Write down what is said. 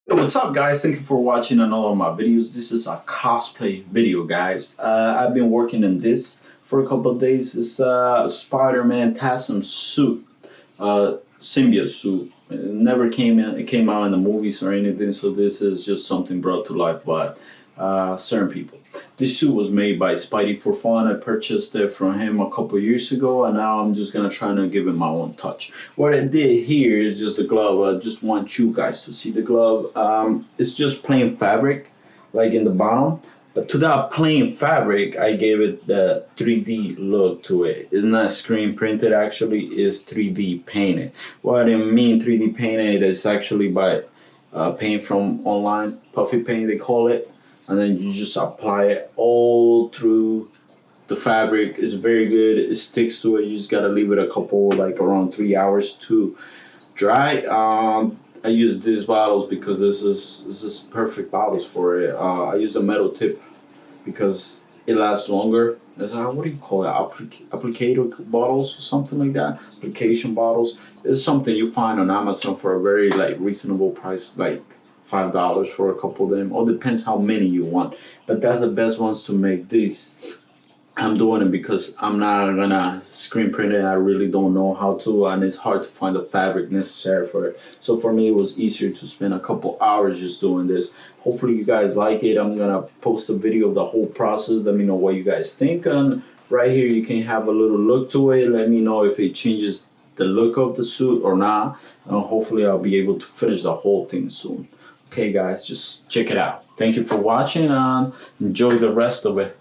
Hey, what's up, guys? Thank you for watching another of my videos. This is a cosplay video, guys. I've been working in this for a couple of days. It's a Spiderman Tasm suit, symbiote suit. It never came out in the movies or anything, so this is just something brought to life by certain people. This suit was made by Spidey for fun. I purchased it from him a couple years ago, and now I'm just gonna try to give it my own touch. What I did here is just the glove. I just want you guys to see the glove. It's just plain fabric, like in the bottom. But to that plain fabric, I gave it the 3D look to it. It's not screen printed, actually, it's 3D painted. What I mean 3D painted is actually by paint from online, puffy paint they call it, and then you just apply it all through the fabric. Is very good. It sticks to it. You just gotta leave it a couple, like around 3 hours to dry. I use these bottles because this is perfect bottles for it. I use a metal tip because it lasts longer. It's what do you call it? Applicator bottles or something like that. Application bottles. It's something you find on Amazon for a very like reasonable price, like $5 for a couple of them. All depends how many you want. But that's the best ones to make these. I'm doing it because I'm not gonna screen print it. I really don't know how to, and it's hard to find the fabric necessary for it. So for me, it was easier to spend a couple hours just doing this. Hopefully, you guys like it. I'm gonna post a video of the whole process. Let me know what you guys think. And right here, you can have a little look to it. Let me know if it changes the look of the suit or not. And hopefully, I'll be able to finish the whole thing soon. Okay, guys, just check it out. Thank you for watching and enjoy the rest of it.